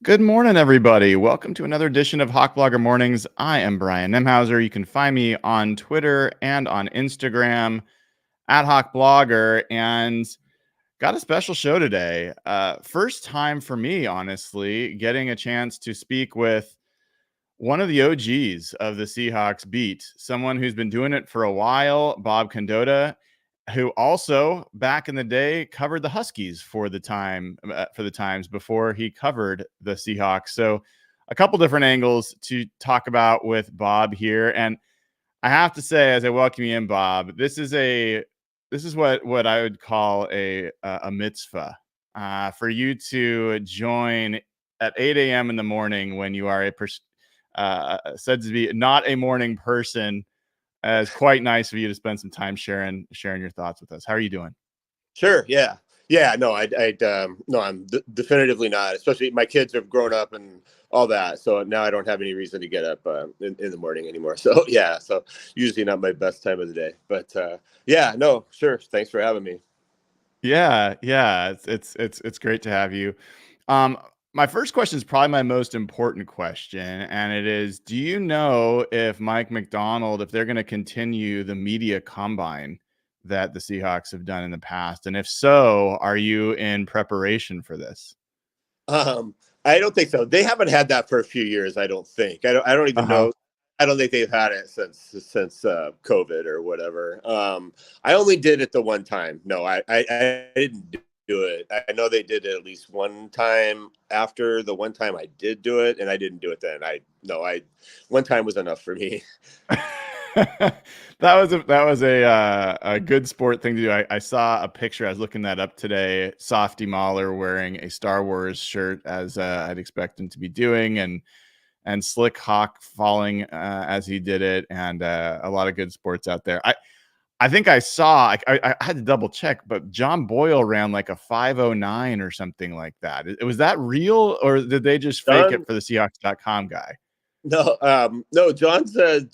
Good morning, everybody. Welcome to another edition of Hawk Blogger Mornings. I am Brian Nemhauser. You can find me on Twitter and on Instagram at Hawk Blogger, and got a special show today. First time for me, honestly, getting a chance to speak with one of the OGs of the Seahawks beat, someone who's been doing it for a while, Bob Condotta, who also back in the day covered the Huskies for the Times before he covered the Seahawks. So a couple different angles to talk about with Bob here. And I have to say, as I welcome you in, Bob, this is what I would call a mitzvah for you to join at 8 a.m. in the morning when you are said to be not a morning person. It's quite nice of you to spend some time sharing your thoughts with us. How are you doing? Sure. Yeah. Yeah. No, no, I'm definitively not. Especially my kids have grown up and all that, so now I don't have any reason to get up in the morning anymore. So yeah. So usually not my best time of the day, but yeah. No, sure. Thanks for having me. Yeah, it's great to have you. My first question is probably my most important question, and it is: do you know if Mike McDonald, if they're going to continue the media combine that the Seahawks have done in the past, and if so, are you in preparation for this? I don't think so. They haven't had that for a few years. I don't think. I don't even Uh-huh. know. I don't think they've had it since COVID or whatever. I only did it the one time. No, I didn't do it. I know they did it at least one time after the one time I did do it, and I didn't do it then. One time was enough for me. That was a good sport thing to do. I saw a picture. I was looking that up today. Softy Mahler wearing a Star Wars shirt, as I'd expect him to be doing, and Slick Hawk falling as he did it, and a lot of good sports out there. I think I saw. I had to double check, but John Boyle ran like a 5:09 or something like that. Was that real, or did they just fake it John, for the Seahawks.com guy? no, no. John's a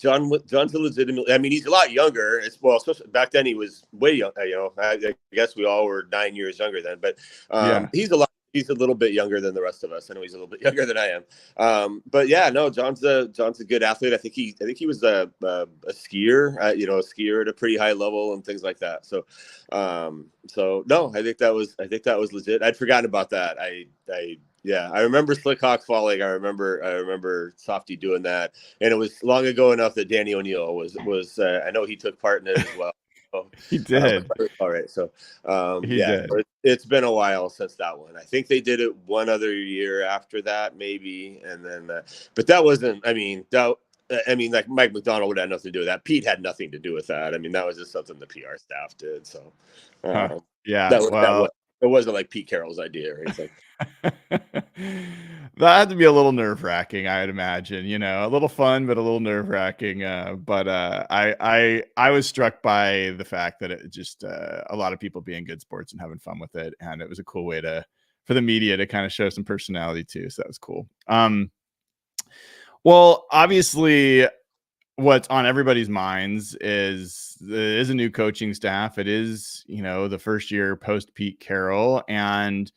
legitimate. I mean, he's a lot younger. Especially back then, he was way young. I guess we all were 9 years younger then. But Yeah. He's a little bit younger than the rest of us. I know he's a little bit younger than I am. But yeah, no. John's a good athlete. I think he was a skier. A skier at a pretty high level and things like that. So no, I think that was legit. I'd forgotten about that. Yeah, I remember Slick Hawk falling. I remember Softy doing that, and it was long ago enough that Danny O'Neill was. I know he took part in it as well. So, He did. all right, so He yeah, did. it's been a while since that one. I think they did it one other year after that, maybe, and then, but that wasn't. Like Mike McDonald would have nothing to do with that. Pete had nothing to do with that. I mean, that was just something the PR staff did. So Huh. um, Yeah. that Well, was it wasn't like Pete Carroll's idea or anything. that had to be a little nerve-wracking, I'd imagine. A little fun, but a little nerve-wracking. But I was struck by the fact that it just a lot of people being good sports and having fun with it, and it was a cool way for the media to kind of show some personality too. So that was cool. Well, obviously, what's on everybody's minds is a new coaching staff. It is, the first year post Pete Carroll, and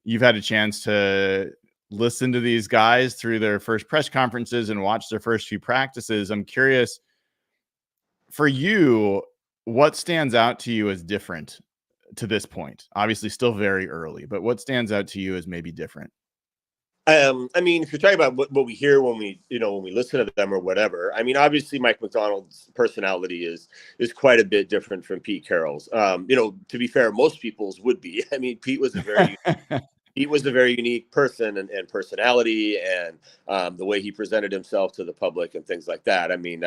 you've had a chance to listen to these guys through their first press conferences and watch their first few practices. I'm curious, for you, what stands out to you as different to this point? Obviously still very early, but what stands out to you as maybe different? I mean, if you're talking about what we hear when we listen to them or whatever, I mean, obviously Mike McDonald's personality is quite a bit different from Pete Carroll's. To be fair, most people's would be. I mean, Pete was a very unique person and personality, and the way he presented himself to the public and things like that. I mean,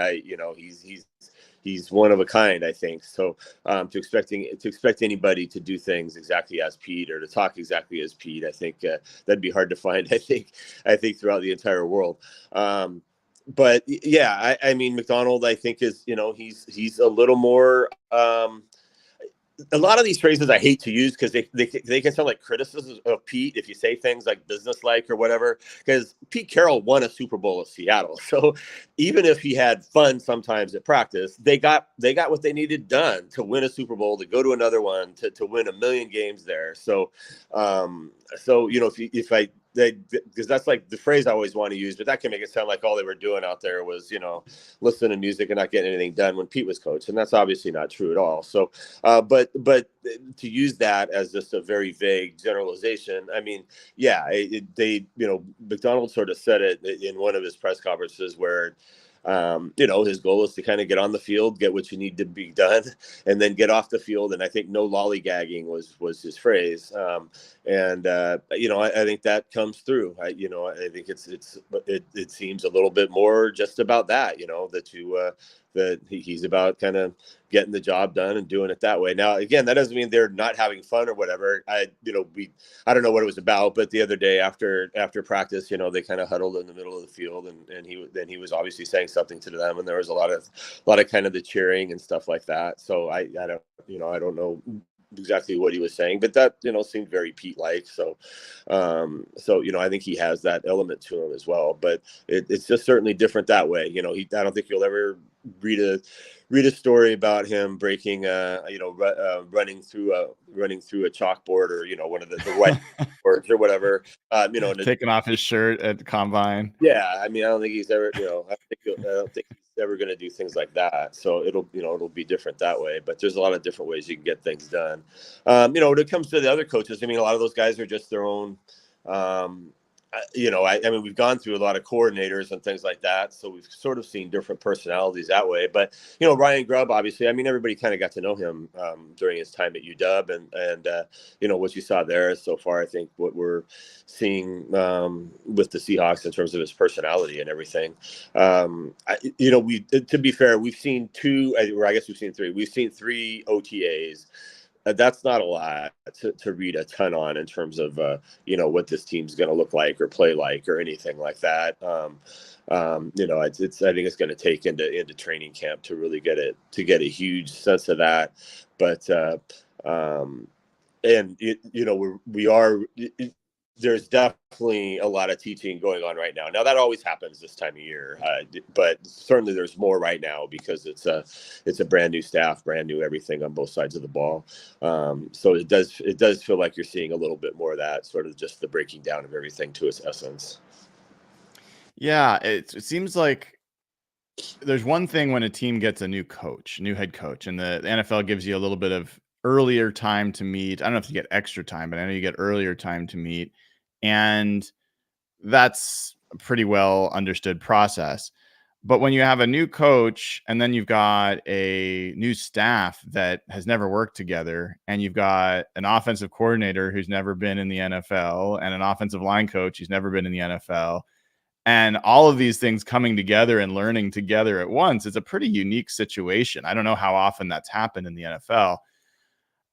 he's one of a kind, I think. So to expect anybody to do things exactly as Pete or to talk exactly as Pete, I think that'd be hard to find. I think throughout the entire world. But yeah, I mean, McDonald, I think he's a little more. A lot of these phrases I hate to use because they can sound like criticisms of Pete if you say things like businesslike or whatever. Because Pete Carroll won a Super Bowl at Seattle, so even if he had fun sometimes at practice, they got what they needed done to win a Super Bowl, to go to another one, to win a million games there. So, if because that's like the phrase I always want to use, but that can make it sound like all they were doing out there was, listening to music and not getting anything done when Pete was coach. And that's obviously not true at all. So, but to use that as just a very vague generalization, I mean, yeah, McDonald sort of said it in one of his press conferences where, his goal is to kind of get on the field, get what you need to be done, and then get off the field. And I think no lollygagging was his phrase. I think that comes through. I think it seems a little bit more just about that, that he's about kind of getting the job done and doing it that way. Now, again, that doesn't mean they're not having fun or whatever. I don't know what it was about, but the other day after practice, they kind of huddled in the middle of the field, and he was obviously saying something to them, and there was a lot of kind of the cheering and stuff like that. So I don't know exactly what he was saying, but that seemed very Pete-like. So I think he has that element to him as well. But it's just certainly different that way. I don't think you'll ever read a story about him breaking running through a chalkboard or one of the white boards or whatever, taking off his shirt at the combine. Yeah, I mean, I don't think he's ever, I don't think he's ever going to do things like that. So it'll be different that way. But there's a lot of different ways you can get things done. When it comes to the other coaches, I mean, a lot of those guys are just their own. I mean, we've gone through a lot of coordinators and things like that, so we've sort of seen different personalities that way. But Ryan Grubb, obviously, I mean, everybody kind of got to know him during his time at UW, and what you saw there so far. I think what we're seeing with the Seahawks in terms of his personality and everything. To be fair, we've seen two, or I guess we've seen three. We've seen 3 OTAs. That's not a lot to read a ton on in terms of what this team's going to look like or play like or anything like that. I think it's going to take into training camp to really get a huge sense of that. But there's definitely a lot of teaching going on right now. Now that always happens this time of year, but certainly there's more right now because it's a brand new staff, brand new everything on both sides of the ball. So it does feel like you're seeing a little bit more of that, sort of just the breaking down of everything to its essence. Yeah, it seems like there's one thing when a team gets a new head coach, and the NFL gives you a little bit of earlier time to meet. I don't know if you get extra time, but I know you get earlier time to meet. And that's a pretty well understood process. But when you have a new coach and then you've got a new staff that has never worked together, and you've got an offensive coordinator who's never been in the NFL and an offensive line coach who's never been in the NFL, and all of these things coming together and learning together at once, it's a pretty unique situation. I don't know how often that's happened in the NFL.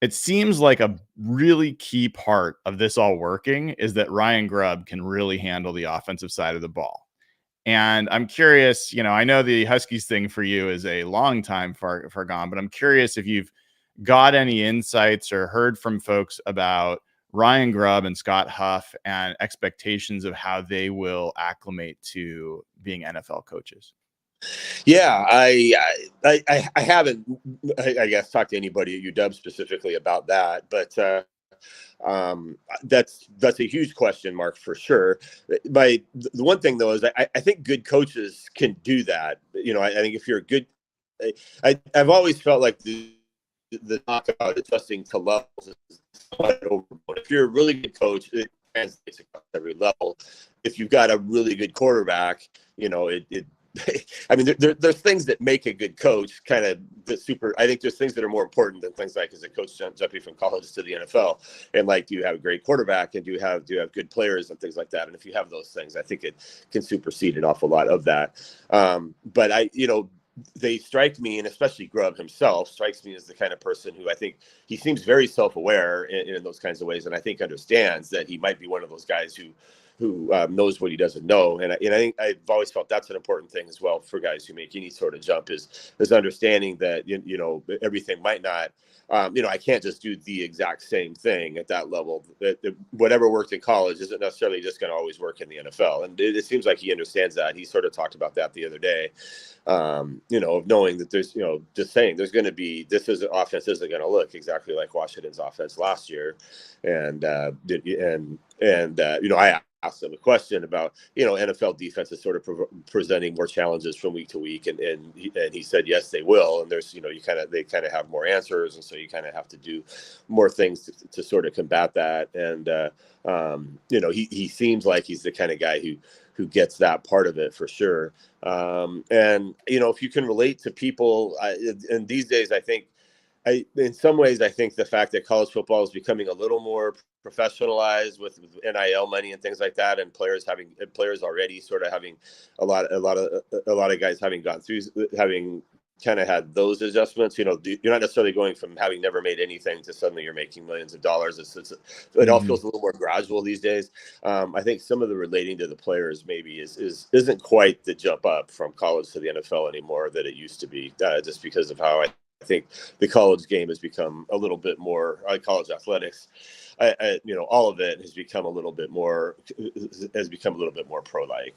It seems like a really key part of this all working is that Ryan Grubb can really handle the offensive side of the ball. And I'm curious, I know the Huskies thing for you is a long time far gone, but I'm curious if you've got any insights or heard from folks about Ryan Grubb and Scott Huff and expectations of how they will acclimate to being NFL coaches. Yeah, I haven't, I guess, talked to anybody at UW specifically about that, but that's a huge question mark for sure. The one thing though is I think good coaches can do that. I think if you're a good, I've always felt like the talk about adjusting to levels is somewhat overblown. If you're a really good coach, it translates across every level. If you've got a really good quarterback, I mean, there's things that make a good coach kind of I think there's things that are more important than things like, as a coach jumping from college to the NFL, and like, do you have a great quarterback, and do you have good players and things like that? And if you have those things, I think it can supersede an awful lot of that. But they strike me, and especially Grubb himself strikes me as the kind of person who I think he seems very self-aware in those kinds of ways, and I think understands that he might be one of those guys who knows what he doesn't know. And I think I've always felt that's an important thing as well for guys who make any sort of jump is understanding that, everything might not, I can't just do the exact same thing at that level. That whatever worked in college isn't necessarily just going to always work in the NFL. And it seems like he understands that. He sort of talked about that the other day, of knowing that there's, just saying there's going to be, offense isn't going to look exactly like Washington's offense last year. I asked him a question about, NFL defense is sort of presenting more challenges from week to week, and he said yes, they will. And there's they kind of have more answers, and so you kind of have to do more things to sort of combat that. And he seems like he's the kind of guy who gets that part of it for sure. And if you can relate to people, and these days I think. In some ways, I think the fact that college football is becoming a little more professionalized with NIL money and things like that, and players already sort of having a lot of guys having gone through, having kind of had those adjustments. You're not necessarily going from having never made anything to suddenly you're making millions of dollars. It all feels a little more gradual these days. I think some of the relating to the players maybe isn't quite the jump up from college to the NFL anymore that it used to be, just because of how I think the college game has become a little bit more, college athletics, all of it has become a little bit more pro-like.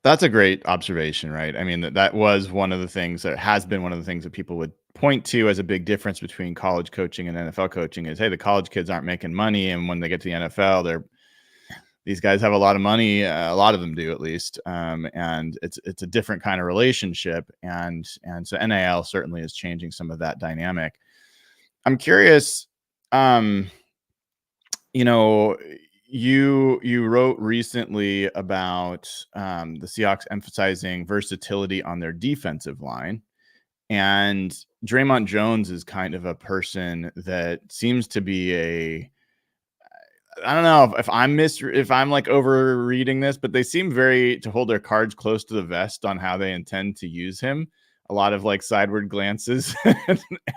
That's a great observation, right? I mean, that was one of the things that has been one of the things that people would point to as a big difference between college coaching and NFL coaching is, hey, the college kids aren't making money, and when they get to the NFL, these guys have a lot of money. A lot of them do, at least. And it's a different kind of relationship. And so NIL certainly is changing some of that dynamic. I'm curious, you wrote recently about the Seahawks emphasizing versatility on their defensive line. And Draymond Jones is kind of a person that seems to be I don't know if I'm like overreading this, but they seem to hold their cards close to the vest on how they intend to use him. A lot of like sideward glances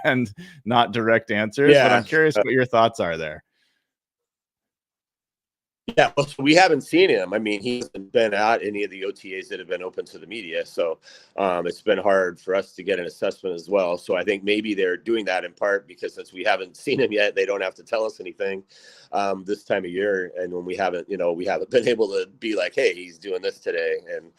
and not direct answers. Yeah. But I'm curious what your thoughts are there. Yeah, well, so we haven't seen him. I mean, he hasn't been at any of the OTAs that have been open to the media. So it's been hard for us to get an assessment as well. So I think maybe they're doing that in part because since we haven't seen him yet, they don't have to tell us anything this time of year. And when we haven't been able to be like, hey, he's doing this today. And,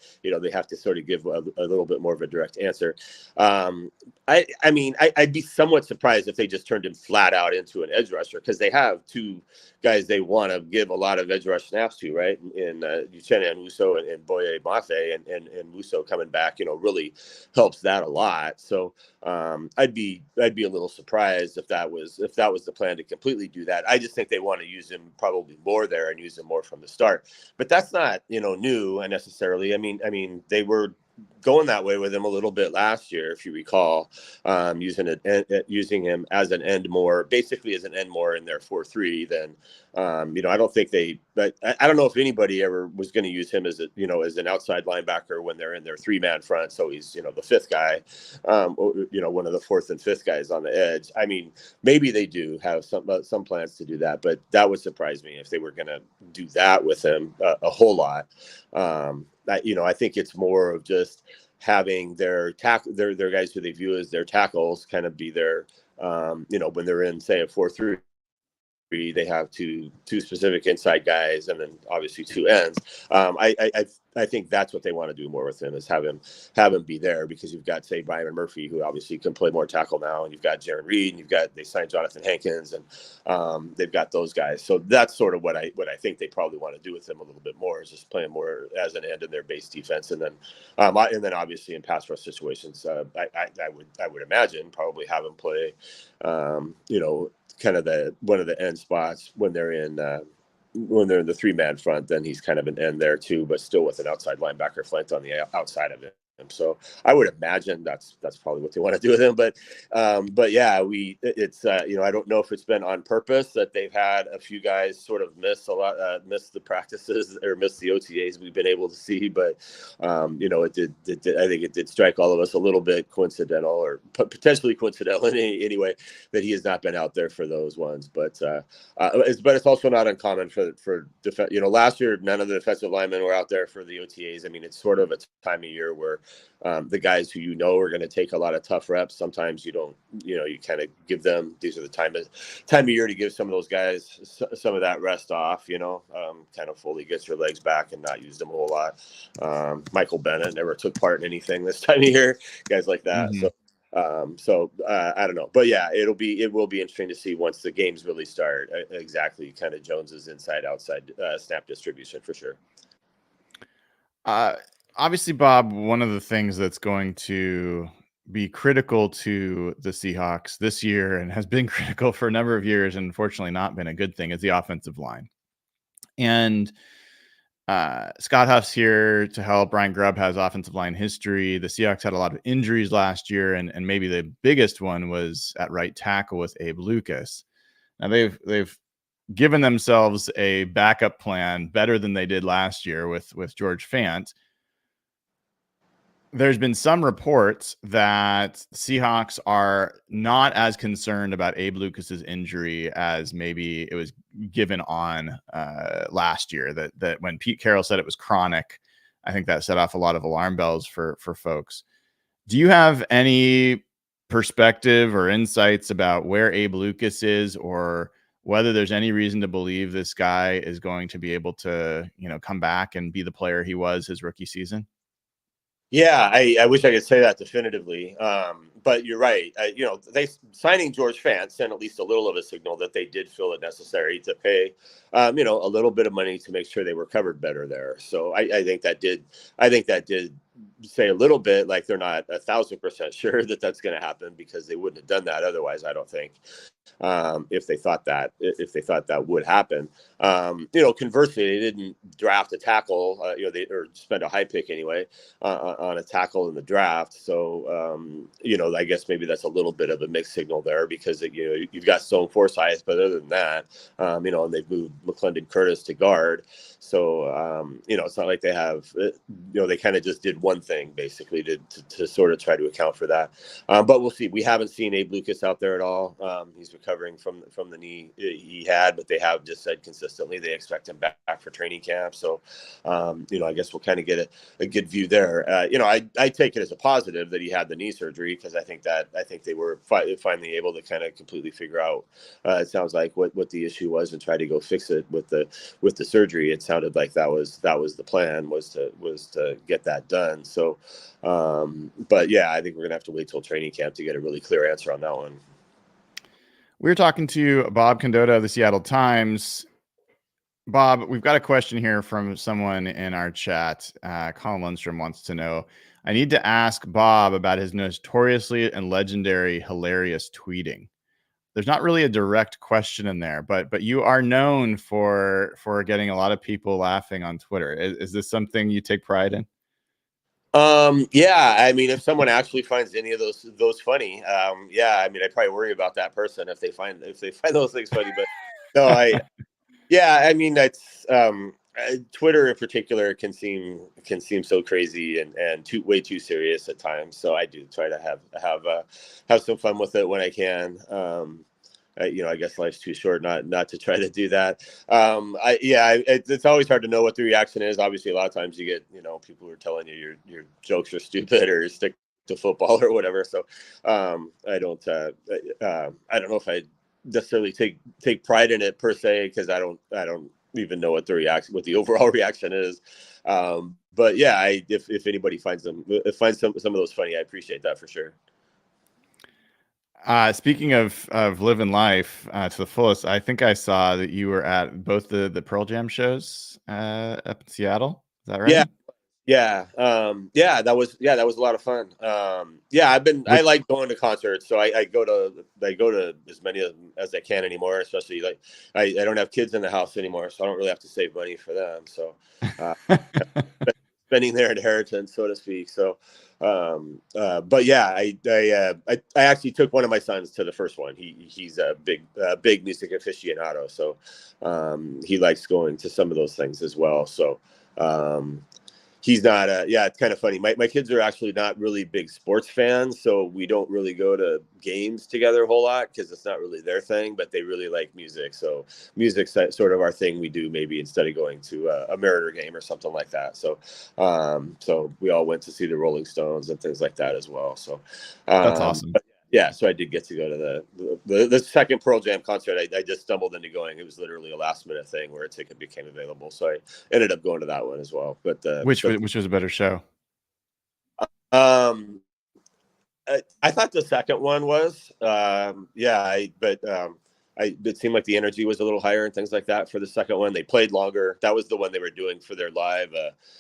they have to sort of give a little bit more of a direct answer. I'd be somewhat surprised if they just turned him flat out into an edge rusher, because they have two guys they want to give a lot of edge rush snaps to, right? In Uchenna Nwosu and Boye Mafe, and Nwosu coming back, really helps that a lot. So I'd be a little surprised if that was the plan to completely do that. I just think they want to use him probably more there and use him more from the start. But that's not new necessarily. I mean they were going that way with him a little bit last year, if you recall, using him as an end more, basically as an end more in their 4-3. Then, I don't think but I don't know if anybody ever was going to use him as as an outside linebacker when they're in their 3-man front. So he's, the fifth guy, one of the fourth and fifth guys on the edge. I mean, maybe they do have some plans to do that, but that would surprise me if they were going to do that with him a whole lot. I think it's more of just having their guys who they view as their tackles kind of be their, when they're in, say, a 4-3, they have two specific inside guys and then obviously two ends. I think that's what they want to do more with him, is have him be there, because you've got, say, Byron Murphy, who obviously can play more tackle now, and you've got Jaron Reed, and they signed Jonathan Hankins, and they've got those guys. So that's sort of what I think they probably want to do with him a little bit more, is just play him more as an end in their base defense, and then obviously in pass rush situations, I would imagine probably have him play, kind of one of the end spots when they're in the 3-man front. Then he's kind of an end there too, but still with an outside linebacker flanked on the outside of it. So I would imagine that's probably what they want to do with him. But yeah, it's I don't know if it's been on purpose that they've had a few guys sort of miss the practices or miss the OTAs we've been able to see. But it did. I think it did strike all of us a little bit coincidental, or potentially coincidental anyway, that he has not been out there for those ones. But it's also not uncommon for defense. Last year none of the defensive linemen were out there for the OTAs. I mean, it's sort of a time of year where the guys who are going to take a lot of tough reps, sometimes you don't, you kind of give them, these are the time of year to give some of those guys some of that rest off, kind of fully get your legs back and not use them a whole lot. Michael Bennett never took part in anything this time of year, guys like that. Mm-hmm. So So I don't know, but yeah, it will be interesting to see once the games really start exactly kind of Jones's inside outside snap distribution for sure. Obviously, Bob, one of the things that's going to be critical to the Seahawks this year and has been critical for a number of years and unfortunately not been a good thing is the offensive line. And Scott Huff's here to help. Brian Grubb has offensive line history. The Seahawks had a lot of injuries last year, and maybe the biggest one was at right tackle with Abe Lucas. Now they've given themselves a backup plan better than they did last year with George Fant. There's been some reports that Seahawks are not as concerned about Abe Lucas's injury as maybe it was given on last year. That when Pete Carroll said it was chronic, I think that set off a lot of alarm bells for folks. Do you have any perspective or insights about where Abe Lucas is, or whether there's any reason to believe this guy is going to be able to, come back and be the player he was his rookie season? Yeah, I wish I could say that definitively, but you're right. They signing George Fant sent at least a little of a signal that they did feel it necessary to pay, a little bit of money to make sure they were covered better there. So I think that did. I think that did say a little bit like they're not 1,000% sure that that's going to happen, because they wouldn't have done that otherwise. I don't think. If they thought that would happen. Conversely, they didn't draft a tackle. They or spend a high pick anyway on a tackle in the draft. So I guess maybe that's a little bit of a mixed signal there, because you've got Stone Forsyth, but other than that, and they've moved McClendon Curtis to guard. So it's not like they have they kind of just did one thing basically to sort of try to account for that. But we'll see. We haven't seen Abe Lucas out there at all. He's recovering from the knee he had, but they have just said consistently they expect him back for training camp. So, I guess we'll kind of get a good view there. I take it as a positive that he had the knee surgery, because I think they were finally able to kind of completely figure out. It sounds like what the issue was and try to go fix it with the surgery. It sounded like that was the plan was to get that done. So, but yeah, I think we're gonna have to wait till training camp to get a really clear answer on that one. We're talking to Bob Condotta of the Seattle Times. Bob, we've got a question here from someone in our chat. Colin Lundstrom wants to know, I need to ask Bob about his notoriously and legendary hilarious tweeting. There's not really a direct question in there, but you are known for getting a lot of people laughing on Twitter. Is this something you take pride in? Yeah, I mean, if someone actually finds any of those funny, yeah, I mean, I probably worry about that person if they find those things funny. But no, yeah, I mean, that's Twitter in particular can seem so crazy and way too serious at times. So I do try to have some fun with it when I can. I guess life's too short not to try to do that. It's always hard to know what the reaction is. Obviously, a lot of times you get people who are telling you your jokes are stupid or stick to football or whatever. So I don't know if I necessarily take pride in it per se, because I don't even know what the overall reaction is. But yeah, if anybody finds some of those funny, I appreciate that for sure. Speaking of living life to the fullest, I think I saw that you were at both the Pearl Jam shows up in Seattle. Is that right? Yeah. That was a lot of fun. I like going to concerts, so I go to as many of them as I can anymore, especially like I don't have kids in the house anymore, so I don't really have to save money for them. So spending their inheritance, so to speak. So but yeah, I actually took one of my sons to the first one. He's a big music aficionado, so he likes going to some of those things as well. So he's not it's kind of funny. My kids are actually not really big sports fans, so we don't really go to games together a whole lot because it's not really their thing, but they really like music. So music's sort of our thing we do, maybe instead of going to a Mariner game or something like that. So so we all went to see the Rolling Stones and things like that as well. So that's awesome. Yeah, so I did get to go to the second Pearl Jam concert. I just stumbled into going. It was literally a last minute thing where a ticket became available, so I ended up going to that one as well. But which was a better show? I thought the second one was, it seemed like the energy was a little higher and things like that for the second one. They played longer. That was the one they were doing for their live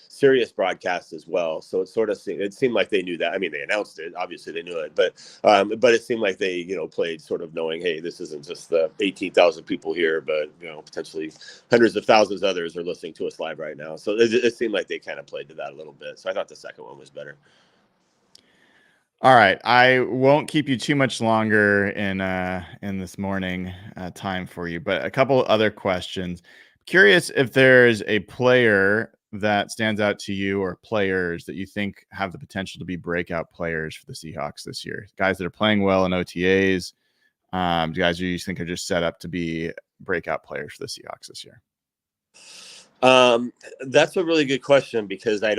Sirius broadcast as well. So it seemed like they knew that. I mean, they announced it. Obviously, they knew it, but it seemed like they played sort of knowing, hey, this isn't just the 18,000 people here, but potentially hundreds of thousands of others are listening to us live right now. So it seemed like they kind of played to that a little bit. So I thought the second one was better. All right, I won't keep you too much longer in this morning time for you, but a couple other questions. Curious if there's a player that stands out to you or players that you think have the potential to be breakout players for the Seahawks this year. Guys that are playing well in OTAs, guys who you think are just set up to be breakout players for the Seahawks this year. That's a really good question because I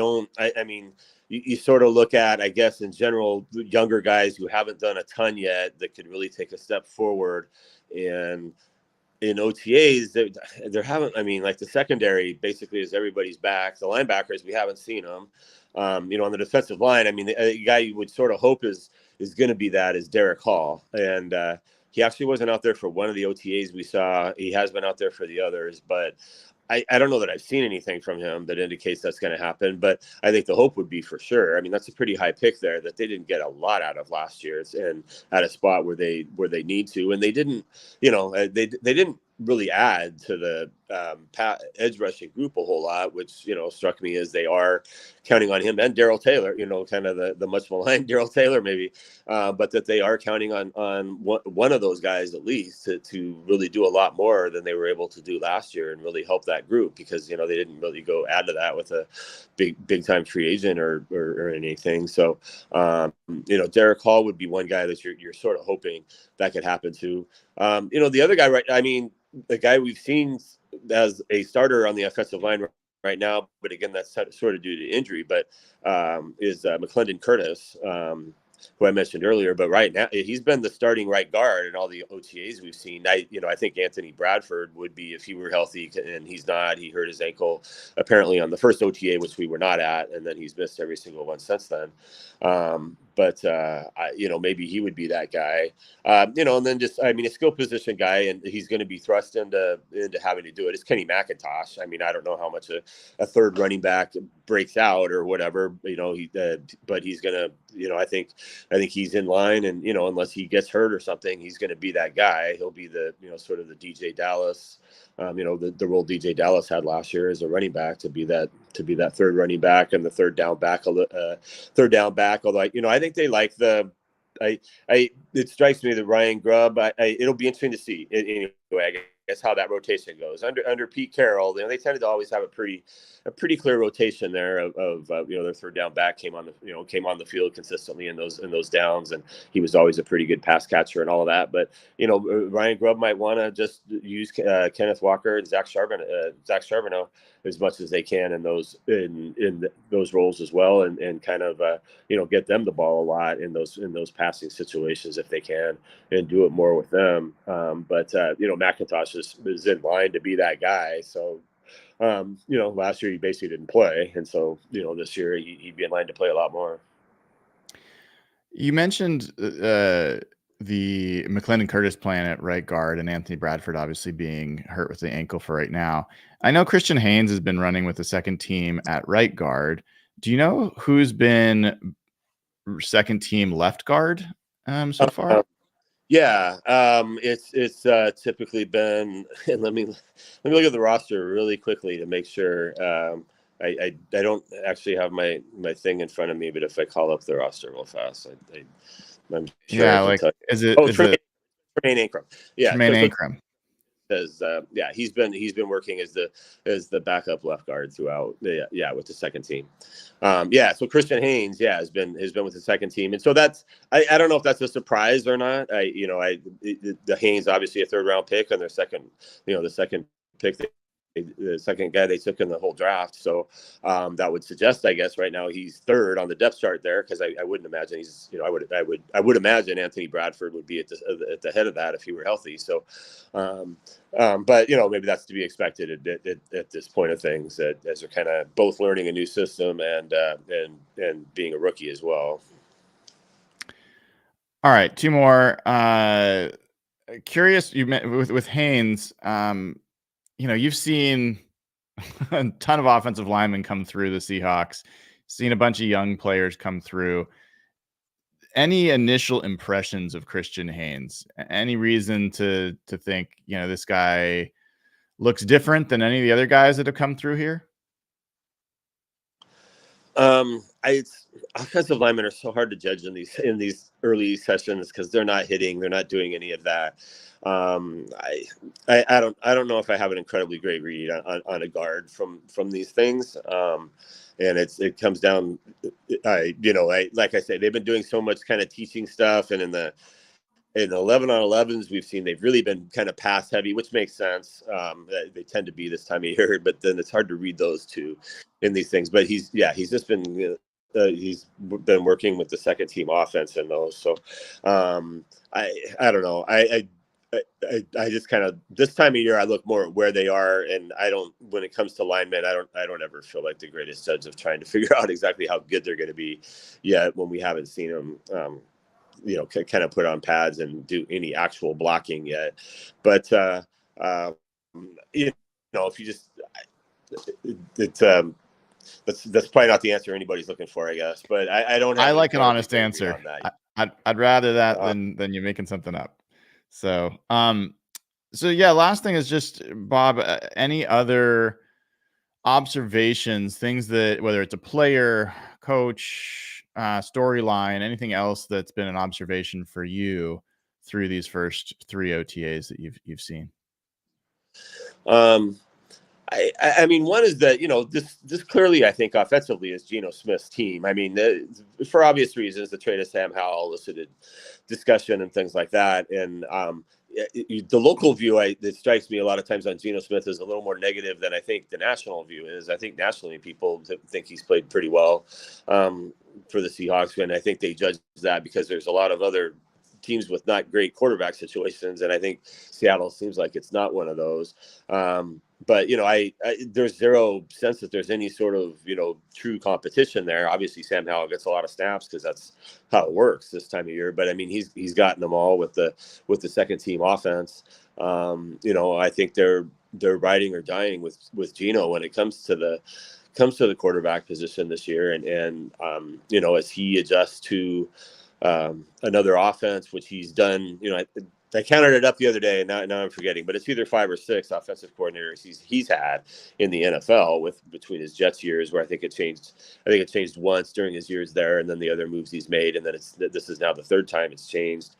mean, you sort of look at, I guess, in general, younger guys who haven't done a ton yet that could really take a step forward. And in OTAs, there haven't, I mean, like the secondary basically is everybody's back. The linebackers, we haven't seen them. On the defensive line, I mean, the guy you would sort of hope is going to be that is Derek Hall. And he actually wasn't out there for one of the OTAs we saw. He has been out there for the others, but I don't know that I've seen anything from him that indicates that's going to happen, but I think the hope would be for sure. I mean, that's a pretty high pick there that they didn't get a lot out of last year's and at a spot where they need to, and they didn't, they didn't really add to the edge rushing group a whole lot, which struck me as they are counting on him and Darrell Taylor, kind of the much maligned Darrell Taylor maybe, but that they are counting on one of those guys at least to really do a lot more than they were able to do last year and really help that group because they didn't really go add to that with a big time free agent or anything. So Derek Hall would be one guy that you're sort of hoping that could happen to. The other guy, right? I mean, the guy we've seen as a starter on the offensive line right now, but again, that's sort of due to injury, but is McClendon Curtis, who I mentioned earlier. But right now, he's been the starting right guard in all the OTAs we've seen. I think Anthony Bradford would be if he were healthy, and he's not. He hurt his ankle apparently on the first OTA, which we were not at, and then he's missed every single one since then. Maybe he would be that guy. And then just, I mean, a skill position guy, and he's going to be thrust into having to do it. It's Kenny McIntosh. I mean, I don't know how much a third running back breaks out or whatever, but he's going to, I think he's in line, and unless he gets hurt or something, he's going to be that guy. He'll be the sort of the DJ Dallas, the role DJ Dallas had last year as a running back to be that third running back and the third down back. Although I think they like it strikes me that Ryan Grubb. It'll be interesting to see anyway. I guess how that rotation goes under Pete Carroll. They tended to always have a pretty clear rotation there of their third down back came on the field consistently in those downs, and he was always a pretty good pass catcher and all of that. But Ryan Grubb might want to just use Kenneth Walker and Zach Charbonneau as much as they can in those roles as well, and kind of get them the ball a lot in those passing situations if they can, and do it more with them. But McIntosh is in line to be that guy. So last year he basically didn't play, and so this year he'd be in line to play a lot more. You mentioned the McClendon Curtis playing at right guard and Anthony Bradford obviously being hurt with the ankle for right now. I know Christian Haynes has been running with the second team at right guard. Do you know who's been second team left guard so far? Yeah, it's typically been. Let me look at the roster really quickly to make sure. I don't actually have my thing in front of me, but if I call up the roster real fast, I'm sure. Yeah, like is it Tremaine Ankrum? Yeah, Tremaine Ankrum. Says he's been working as the backup left guard throughout with the second team. So Christian Haynes has been with the second team, and so that's I don't know if that's a surprise or not. The Haynes obviously a third round pick on their second the second pick. The second guy they took in the whole draft. So that would suggest, I guess, right now he's third on the depth chart there, because I wouldn't imagine he's, I would imagine Anthony Bradford would be at the head of that if he were healthy. So, but maybe that's to be expected at this point of things, as they're kind of both learning a new system and being a rookie as well. All right, two more. Curious, you met with Haynes. You've seen a ton of offensive linemen come through the Seahawks. Seen a bunch of young players come through. Any initial impressions of Christian Haynes? Any reason to think this guy looks different than any of the other guys that have come through here? Offensive linemen are so hard to judge in these early sessions because they're not hitting, they're not doing any of that. I don't know if I have an incredibly great read on a guard from these things. And it comes down, like I said, they've been doing so much kind of teaching stuff, and in the 11-on-11s we've seen they've really been kind of pass heavy, which makes sense. They tend to be this time of year, but then it's hard to read those two in these things. But he's just been he's been working with the second team offense in those. So I don't know. I just kind of, this time of year I look more at where they are, and when it comes to linemen, I don't ever feel like the greatest judge of trying to figure out exactly how good they're going to be yet when we haven't seen them kind of put on pads and do any actual blocking yet. But if you just, that's probably not the answer anybody's looking for, I guess. But I don't have. I like an honest answer. I'd rather that than you making something up. So yeah. Last thing is just, Bob, any other observations, things that, whether it's a player, coach, storyline, anything else that's been an observation for you through these first 3 OTAs that you've seen? I mean, one is that, this clearly, I think, offensively is Geno Smith's team. I mean, for obvious reasons, the trade of Sam Howell elicited discussion and things like that. And the local view that strikes me a lot of times on Geno Smith is a little more negative than I think the national view is. I think nationally people think he's played pretty well for the Seahawks, and I think they judge that because there's a lot of other teams with not great quarterback situations, and I think Seattle seems like it's not one of those. But there's zero sense that there's any sort of true competition there. Obviously, Sam Howell gets a lot of snaps because that's how it works this time of year. But I mean, he's gotten them all with the second team offense. I think they're riding or dying with Geno when it comes to the quarterback position this year, and as he adjusts to another offense, which he's done. I counted it up the other day, and now I'm forgetting, but it's either 5 or 6 offensive coordinators he's had in the NFL between his Jets years, where I think it changed once during his years there, and then the other moves he's made, and then this is now the third time it's changed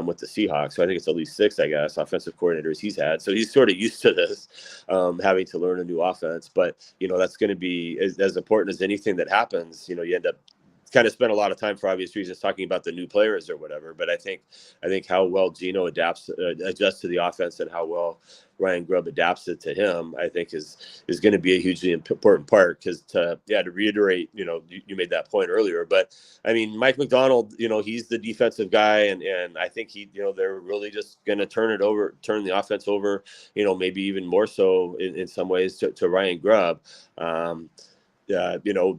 with the Seahawks. So I think it's at least 6, I guess, offensive coordinators he's had. So he's sort of used to this, having to learn a new offense. But that's going to be as important as anything that happens. You end up kind of spent a lot of time, for obvious reasons, talking about the new players or whatever. But I think how well Geno adjusts to the offense, and how well Ryan Grubb adapts it to him, I think is going to be a hugely important part. Because to reiterate, you made that point earlier, but I mean, Mike Macdonald, he's the defensive guy, and I think they're really just going to turn the offense over, maybe even more so in some ways to Ryan Grubb.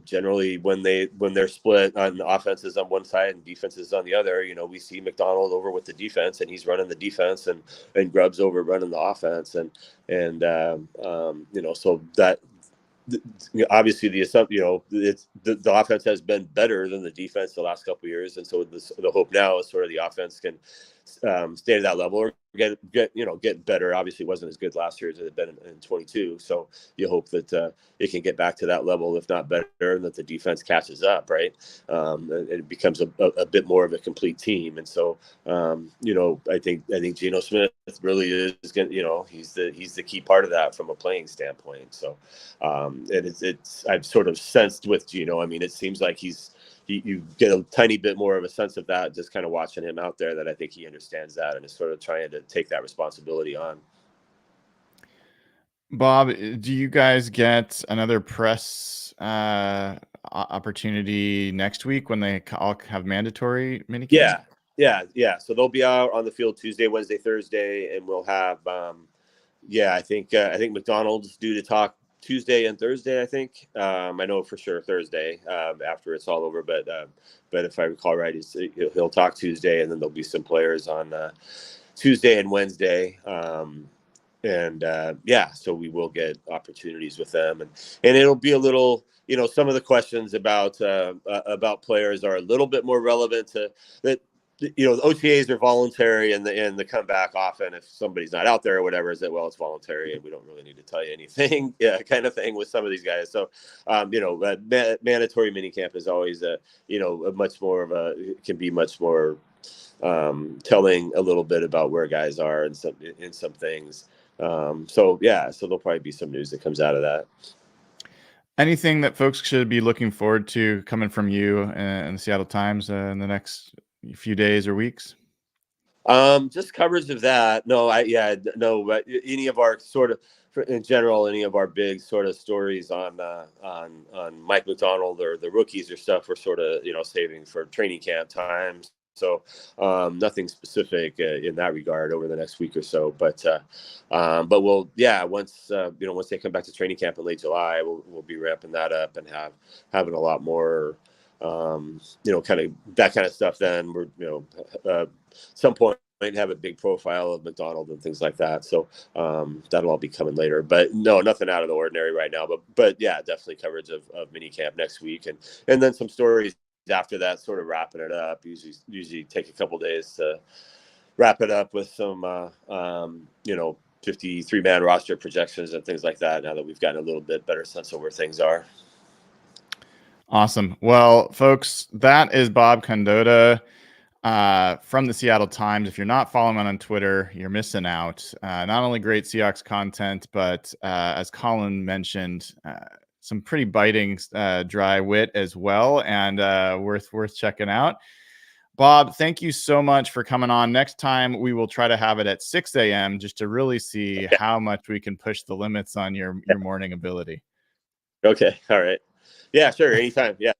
Generally when they're split on offenses on one side and defenses on the other, we see Macdonald over with the defense, and he's running the defense, and Grubb's over running the offense, and so that obviously the assumption, it's the offense has been better than the defense the last couple of years, and so the hope now is sort of the offense can stay at that level or get better. Obviously, it wasn't as good last year as it had been in 22. So you hope that it can get back to that level, if not better, and that the defense catches up, right? And it becomes a bit more of a complete team. And so, I think Geno Smith really is going to, he's the key part of that from a playing standpoint. So, and it's I've sort of sensed with Geno. I mean, it seems like you get a tiny bit more of a sense of that just kind of watching him out there, that I think he understands that and is sort of trying to take that responsibility on. Bob, do you guys get another press opportunity next week when they all have mandatory minicamp? Yeah. So they'll be out on the field Tuesday, Wednesday, Thursday, and we'll have, I think McDonald's due to talk Tuesday and Thursday, I think. I know for sure Thursday after it's all over, but if I recall right, he'll talk Tuesday, and then there'll be some players on Tuesday and Wednesday. So we will get opportunities with them, and it'll be a little, some of the questions about players are a little bit more relevant to that. The OTAs are voluntary, and the comeback often, if somebody's not out there or whatever, is that, well, it's voluntary and we don't really need to tell you anything, kind of thing with some of these guys. So, mandatory minicamp is always a much more of can be much more telling a little bit about where guys are in some things. So there'll probably be some news that comes out of that. Anything that folks should be looking forward to coming from you and the Seattle Times in the next few days or weeks? Just coverage of that. But any of our sort of, in general, any of our big sort of stories on Mike Macdonald or the rookies or stuff, we're sort of saving for training camp times. So nothing specific in that regard over the next week or so. But we'll once they come back to training camp in late July, we'll be ramping that up and having a lot more kind of that kind of stuff. Then we're some point might have a big profile of Macdonald and things like that. So that'll all be coming later. But no, nothing out of the ordinary right now. But yeah, definitely coverage of minicamp next week, and then some stories after that, sort of wrapping it up. Usually take a couple days to wrap it up with some 53-man roster projections and things like that, now that we've gotten a little bit better sense of where things are. Awesome. Well, folks, that is Bob Condotta from the Seattle Times. If you're not following him on Twitter, you're missing out. Not only great Seahawks content, but as Colin mentioned, some pretty biting dry wit as well, and worth checking out. Bob, thank you so much for coming on. Next time we will try to have it at 6 a.m. just to really see how much we can push the limits on your morning ability. Okay. All right. Yeah, sure. Anytime. Yeah.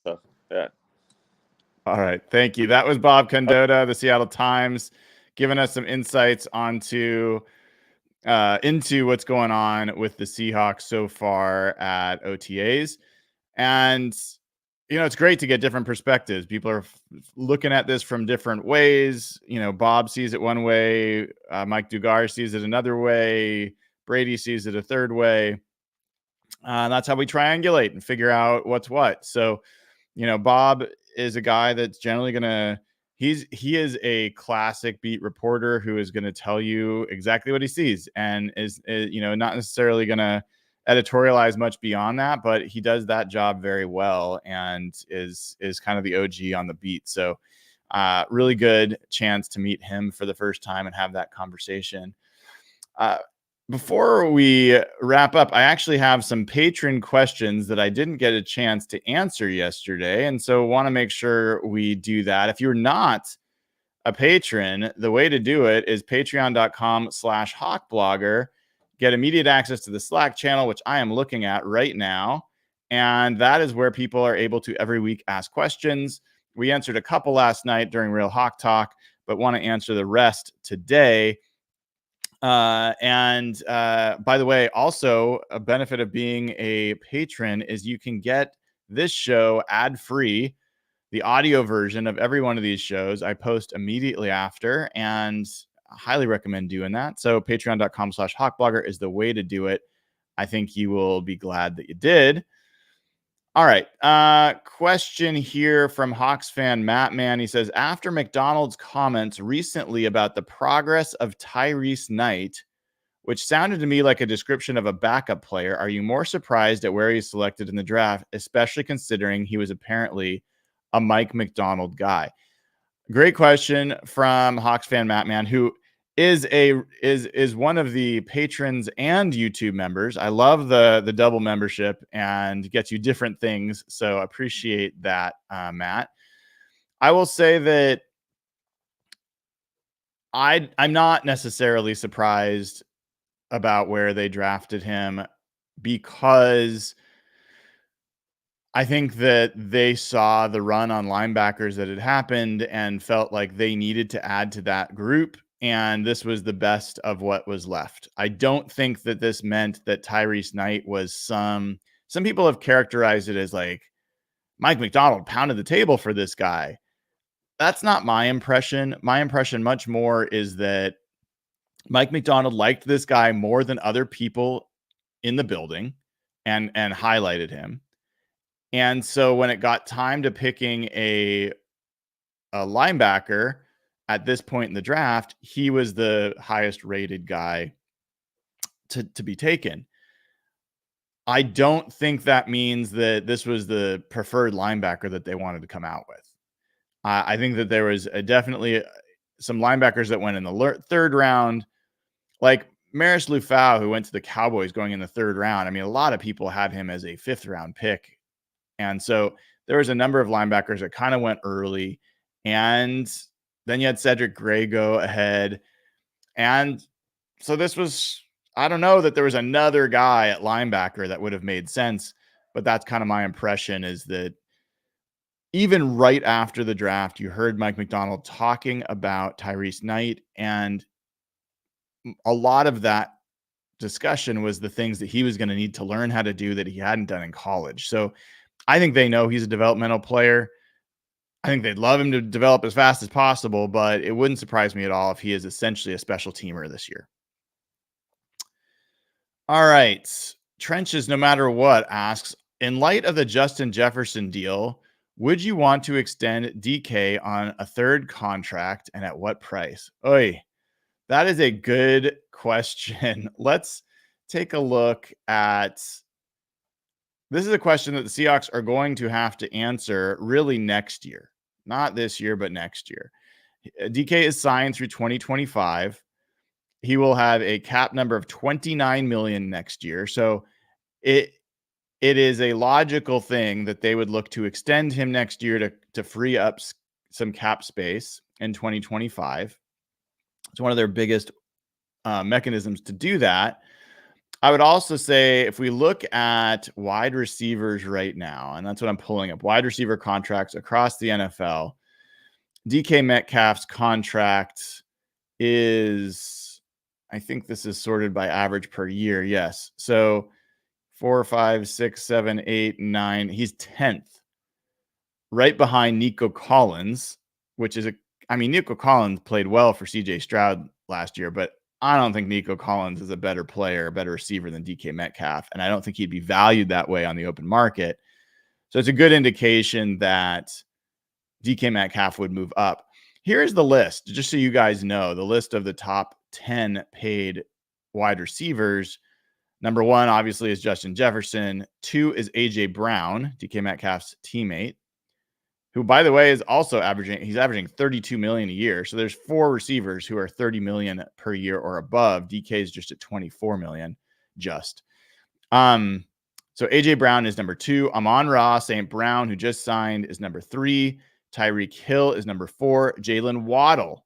So, yeah. All right. Thank you. That was Bob Condotta, the Seattle Times, giving us some insights into what's going on with the Seahawks so far at OTAs. And, it's great to get different perspectives. People are looking at this from different ways. Bob sees it one way. Mike Dugar sees it another way. Brady sees it a third way. That's how we triangulate and figure out what's what. So, Bob is a guy that's generally he is a classic beat reporter who is going to tell you exactly what he sees, and is not necessarily going to editorialize much beyond that, but he does that job very well and is kind of the OG on the beat. So really good chance to meet him for the first time and have that conversation. Before we wrap up, I actually have some patron questions that I didn't get a chance to answer yesterday, and so want to make sure we do that. If you're not a patron, the way to do it is patreon.com/hawkblogger. Get immediate access to the Slack channel, which I am looking at right now, and that is where people are able to every week ask questions. We answered a couple last night during Real Hawk Talk, but want to answer the rest today. By the way, also a benefit of being a patron is you can get this show ad-free, the audio version of every one of these shows I post immediately after, and I highly recommend doing that. So patreon.com/hawkblogger is the way to do it. I think you will be glad that you did. All right. Question here from Hawks fan Matt Man. He says, after McDonald's comments recently about the progress of Tyrese Knight, which sounded to me like a description of a backup player, are you more surprised at where he's selected in the draft, especially considering he was apparently a Mike Macdonald guy? Great question from Hawks fan Matt Man, who is one of the patrons and YouTube members. I love the double membership and gets you different things. So appreciate that, Matt. I will say that I'm not necessarily surprised about where they drafted him, because I think that they saw the run on linebackers that had happened and felt like they needed to add to that group. and this was the best of what was left. I don't think that this meant that Tyrese Knight was some people have characterized it as like Mike Macdonald pounded the table for this guy. That's not my impression. My impression much more is that Mike Macdonald liked this guy more than other people in the building and highlighted him. And so when it got time to picking a linebacker at this point in the draft, he was the highest rated guy to be taken. I don't think that means that this was the preferred linebacker that they wanted to come out with. I think that there was definitely some linebackers that went in the third round, like Maris Lufau, who went to the Cowboys going in the third round. I mean, a lot of people had him as a fifth round pick. And so there was a number of linebackers that kind of went early. And then you had Cedric Gray go ahead. And so this was, I don't know that there was another guy at linebacker that would have made sense, but that's kind of my impression, is that even right after the draft, you heard Mike Macdonald talking about Tyrese Knight, and a lot of that discussion was the things that he was going to need to learn how to do that he hadn't done in college. So I think they know he's a developmental player. I think they'd love him to develop as fast as possible, but it wouldn't surprise me at all if he is essentially a special teamer this year. All right. Trenches, no matter what, asks, in light of the Justin Jefferson deal, would you want to extend DK on a third contract, and at what price? Oy, that is a good question. Let's take a look at, this is a question that the Seahawks are going to have to answer really next year. Not this year, but next year. DK is signed through 2025. He will have a cap number of $29 million next year. So it is a logical thing that they would look to extend him next year to free up some cap space in 2025. It's one of their biggest mechanisms to do that. I would also say, if we look at wide receivers right now, and that's what I'm pulling up, wide receiver contracts across the NFL, DK Metcalf's contract is, I think this is sorted by average per year. Yes. So 4, 5, 6, 7, 8, 9. He's 10th, right behind Nico Collins, which is Nico Collins played well for CJ Stroud last year, but I don't think Nico Collins is a better player, a better receiver than DK Metcalf. And I don't think he'd be valued that way on the open market. So it's a good indication that DK Metcalf would move up. Here's the list, just so you guys know, the list of the top 10 paid wide receivers. Number 1, obviously, is Justin Jefferson. 2 is AJ Brown, DK Metcalf's teammate, who, by the way, is also averaging 32 million a year. So there's 4 receivers who are 30 million per year or above. DK is just at 24 million just. So AJ Brown is number 2. Amon-Ra St. Brown, who just signed, is number 3. Tyreek Hill is number 4. Jalen Waddle,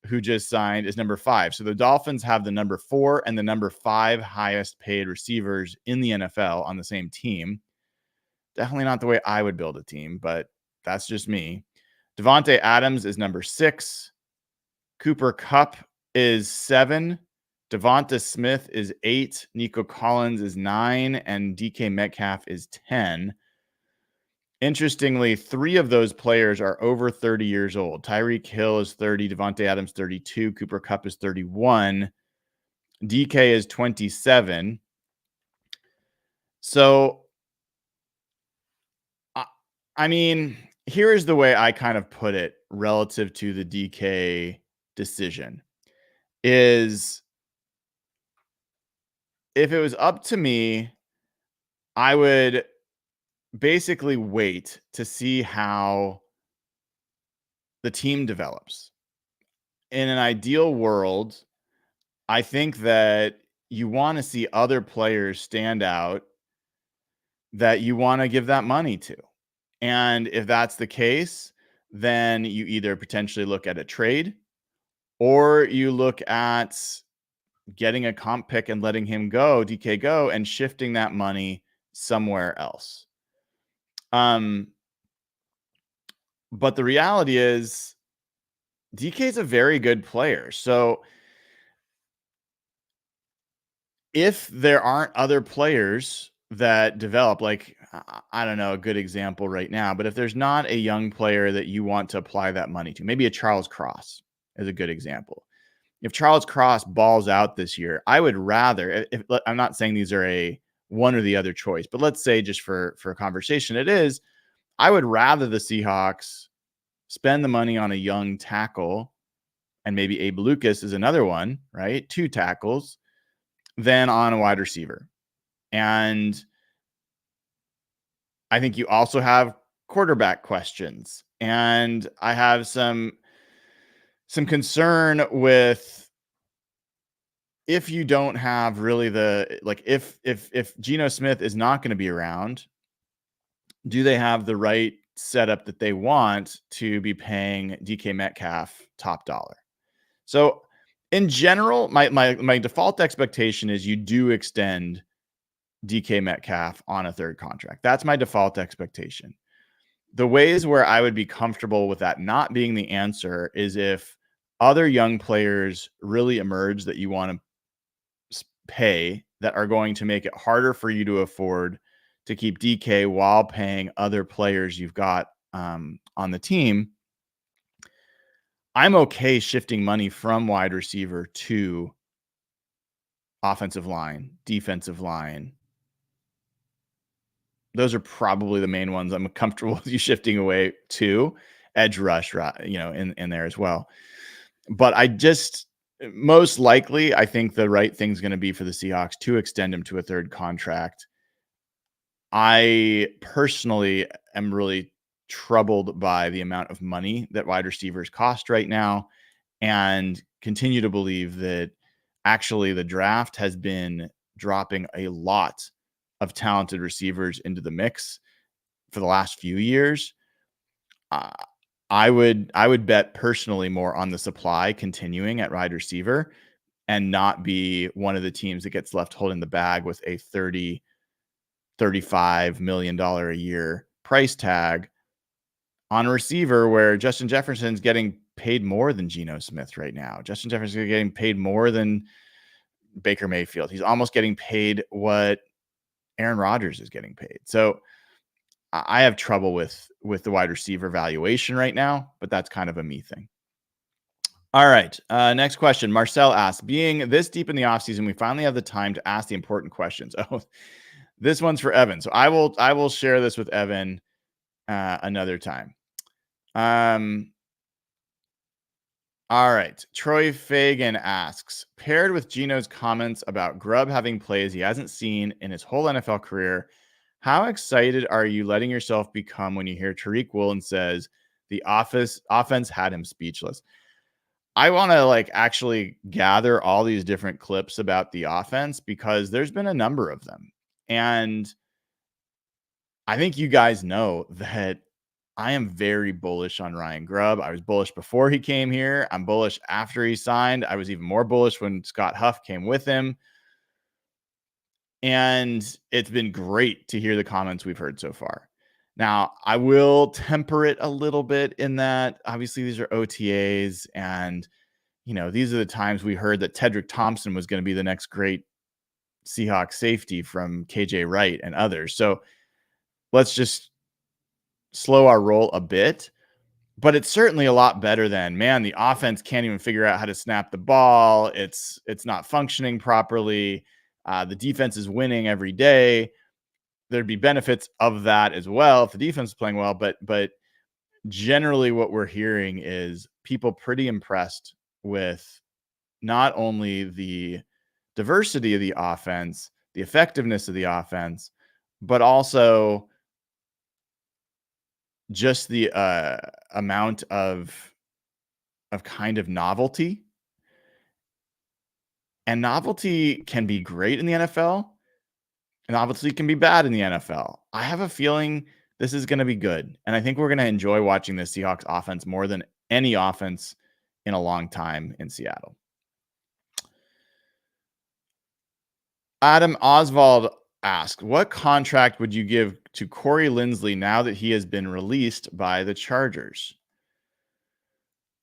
who just signed, is number 5. So the Dolphins have the number 4 and the number 5 highest paid receivers in the NFL on the same team. Definitely not the way I would build a team, but that's just me. Devontae Adams is number 6. Cooper Kupp is 7. Devonta Smith is 8. Nico Collins is 9. And DK Metcalf is 10. Interestingly, 3 of those players are over 30 years old. Tyreek Hill is 30. Devontae Adams, 32. Cooper Kupp is 31. DK is 27. So, here is the way I kind of put it relative to the DK decision, is if it was up to me, I would basically wait to see how the team develops. In an ideal world, I think that you want to see other players stand out that you want to give that money to. And if that's the case, then you either potentially look at a trade, or you look at getting a comp pick and letting him go, DK go, and shifting that money somewhere else. But the reality is DK is a very good player. So if there aren't other players that develop, like, I don't know a good example right now, but if there's not a young player that you want to apply that money to, maybe a Charles Cross is a good example. If Charles Cross balls out this year, I would rather, if I'm not saying these are a one or the other choice, but let's say just for a conversation, it is, I would rather the Seahawks spend the money on a young tackle, and maybe Abe Lucas is another one, right? 2 tackles, than on a wide receiver. And I think you also have quarterback questions. And I have some concern with, if you don't have really the, like, if Geno Smith is not going to be around, do they have the right setup that they want to be paying DK Metcalf top dollar? So in general, my default expectation is you do extend DK Metcalf on a third contract. That's my default expectation. The ways where I would be comfortable with that not being the answer is if other young players really emerge that you want to pay, that are going to make it harder for you to afford to keep DK while paying other players you've got on the team. I'm okay shifting money from wide receiver to offensive line, defensive line. Those are probably the main ones I'm comfortable with you shifting away to. Edge rush, in there as well. But I just, most likely, I think the right thing's going to be for the Seahawks to extend him to a third contract. I personally am really troubled by the amount of money that wide receivers cost right now, and continue to believe that actually the draft has been dropping a lot of talented receivers into the mix for the last few years. I would bet personally more on the supply continuing at wide receiver, and not be one of the teams that gets left holding the bag with a $35 million a year price tag on a receiver, where Justin Jefferson's getting paid more than Geno Smith right now. Justin Jefferson's getting paid more than Baker Mayfield. He's almost getting paid what Aaron Rodgers is getting paid. So I have trouble with the wide receiver valuation right now, but that's kind of a me thing. All right. Next question. Marcel asks, being this deep in the offseason, we finally have the time to ask the important questions. Oh, this one's for Evan. So I will share this with Evan another time. All right. Troy Fagan asks, paired with Geno's comments about Grubb having plays he hasn't seen in his whole NFL career, how excited are you letting yourself become when you hear Tariq Woolen says the offense had him speechless? I want to actually gather all these different clips about the offense, because there's been a number of them. And I think you guys know that I am very bullish on Ryan Grubb. I was bullish before he came here. I'm bullish after he signed. I was even more bullish when Scott Huff came with him. And it's been great to hear the comments we've heard so far. Now, I will temper it a little bit in that obviously these are OTAs, and these are the times we heard that Tedrick Thompson was going to be the next great Seahawks safety from KJ Wright and others. So let's just slow our roll a bit. But it's certainly a lot better than, man, the offense can't even figure out how to snap the ball. It's not functioning properly. The defense is winning every day. There'd be benefits of that as well if the defense is playing well. But generally what we're hearing is people pretty impressed with not only the diversity of the offense, the effectiveness of the offense, but also just the amount of kind of novelty. And novelty can be great in the NFL, and novelty can be bad in the NFL. I have a feeling this is going to be good, and I think we're going to enjoy watching the Seahawks offense more than any offense in a long time in Seattle. Adam Oswald asked, what contract would you give to Corey Linsley now that he has been released by the Chargers?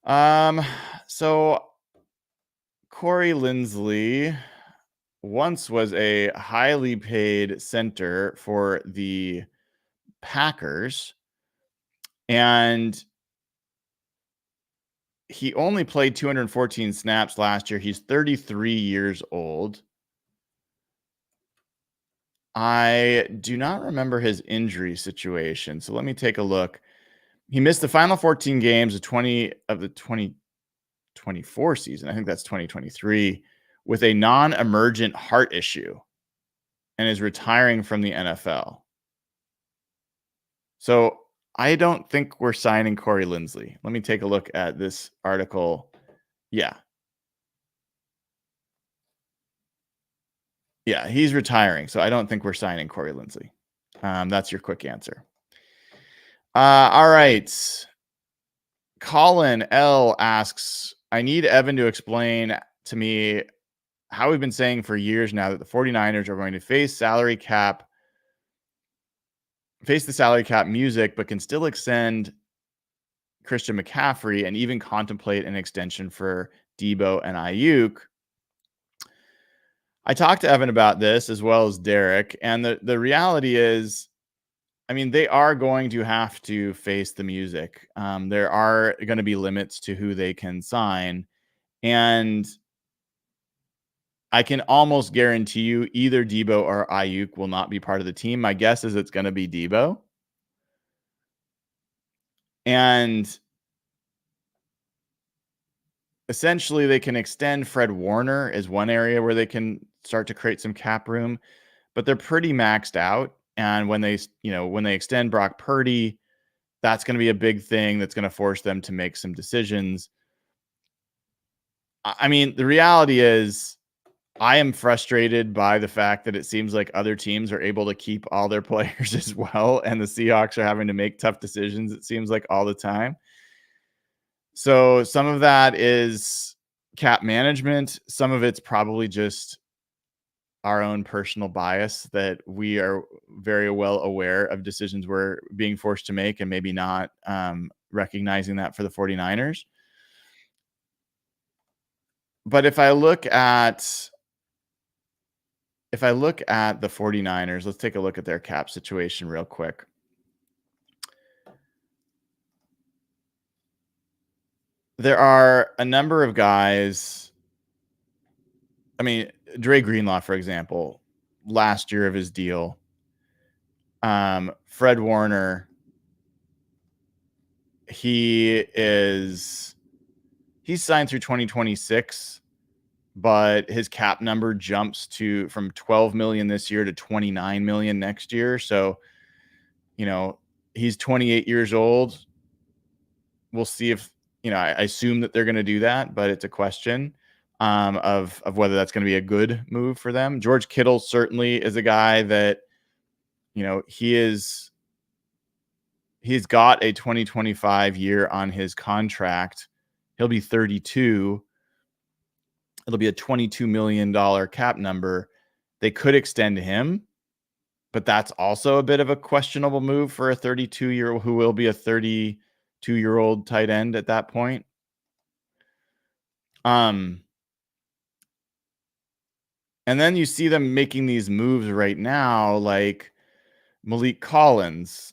So Corey Linsley once was a highly paid center for the Packers, and he only played 214 snaps last year. He's 33 years old. I do not remember his injury situation, so let me take a look. He missed the final 14 games of the 2024 season. I think that's 2023 with a non-emergent heart issue and is retiring from the NFL. So I don't think we're signing Corey Linsley. Let me take a look at this article. Yeah. Yeah, he's retiring. So I don't think we're signing Corey Linsley. That's your quick answer. All right. Colin L asks, I need Evan to explain to me how we've been saying for years now that the 49ers are going to face the salary cap music, but can still extend Christian McCaffrey and even contemplate an extension for Debo and Ayuk. I talked to Evan about this as well as Derek, and the reality is, I mean, they are going to have to face the music. There are going to be limits to who they can sign, and I can almost guarantee you either Debo or Ayuk will not be part of the team. My guess is it's going to be Debo. And essentially, they can extend Fred Warner as one area where they can start to create some cap room, but they're pretty maxed out. And when they extend Brock Purdy, that's going to be a big thing that's going to force them to make some decisions. I mean, the reality is I am frustrated by the fact that it seems like other teams are able to keep all their players as well, and the Seahawks are having to make tough decisions, it seems like, all the time. So some of that is cap management. Some of it's probably just our own personal bias that we are very well aware of decisions we're being forced to make and maybe not recognizing that for the 49ers. But if I look at the 49ers, let's take a look at their cap situation real quick. There are a number of guys. I mean, Dre Greenlaw, for example, last year of his deal. Fred Warner, he's signed through 2026, but his cap number jumps from 12 million this year to 29 million next year. So, he's 28 years old. We'll see if, I assume that they're going to do that, but it's a question of whether that's going to be a good move for them. George Kittle certainly is a guy that, he's got a 2025 year on his contract. He'll be 32. It'll be a $22 million cap number. They could extend him, but that's also a bit of a questionable move for a 32-year-old who will be a 32-year-old tight end at that point. And then you see them making these moves right now, like Malik Collins.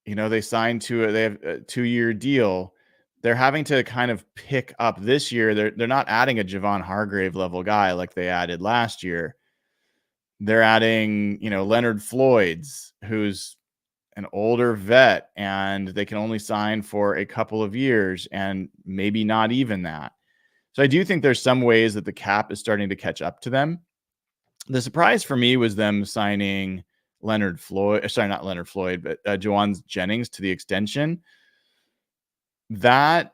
They signed they have a 2-year deal. They're having to kind of pick up this year. They're not adding a Javon Hargrave level guy like they added last year. They're adding, Leonard Floyd's, who's an older vet, and they can only sign for a couple of years and maybe not even that. So I do think there's some ways that the cap is starting to catch up to them. The surprise for me was them signing Juwan Jennings to the extension. That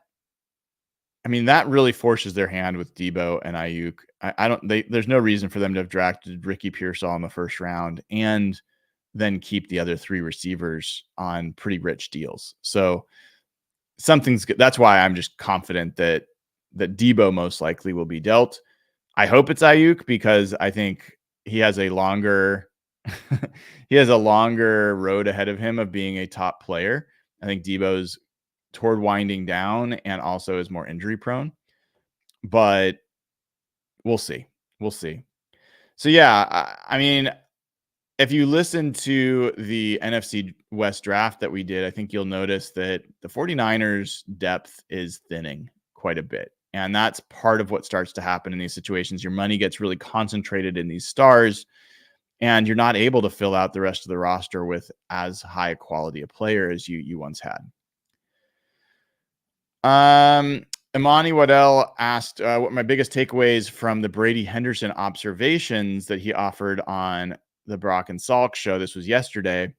really forces their hand with Debo and Ayuk. There's no reason for them to have drafted Ricky Pearsall in the first round and then keep the other 3 receivers on pretty rich deals. So something's good. That's why I'm just confident that Debo most likely will be dealt. I hope it's Ayuk because I think he has a longer road ahead of him of being a top player. I think Debo's toward winding down and also is more injury prone. But we'll see. We'll see. So, yeah, I mean, if you listen to the NFC West draft that we did, I think you'll notice that the 49ers depth is thinning quite a bit. And that's part of what starts to happen in these situations. Your money gets really concentrated in these stars, and you're not able to fill out the rest of the roster with as high a quality a player as you once had. Imani Waddell asked what my biggest takeaways from the Brady Henderson observations that he offered on the Brock and Salk show. This was yesterday.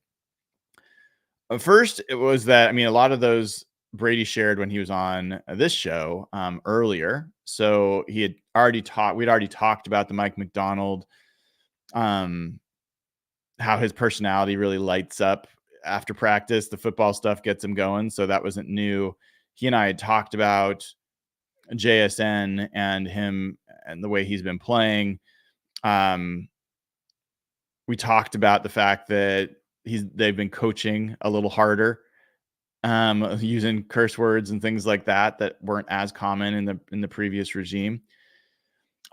First, it was that, I mean, a lot of those Brady shared when he was on this show earlier. So he had already we'd already talked about the Mike Macdonald, how his personality really lights up after practice. The football stuff gets him going. So that wasn't new. He and I had talked about JSN and him and the way he's been playing. We talked about the fact that they've been coaching a little harder, using curse words and things like that weren't as common in the previous regime.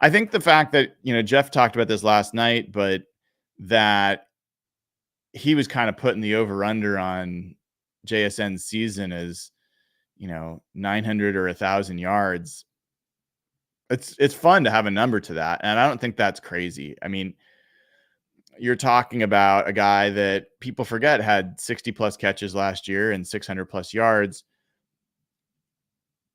I think the fact that, Jeff talked about this last night, but that he was kind of putting the over under on JSN's season as, 900 or 1,000 yards. It's fun to have a number to that. And I don't think that's crazy. I mean, you're talking about a guy that people forget had 60 plus catches last year and 600 plus yards.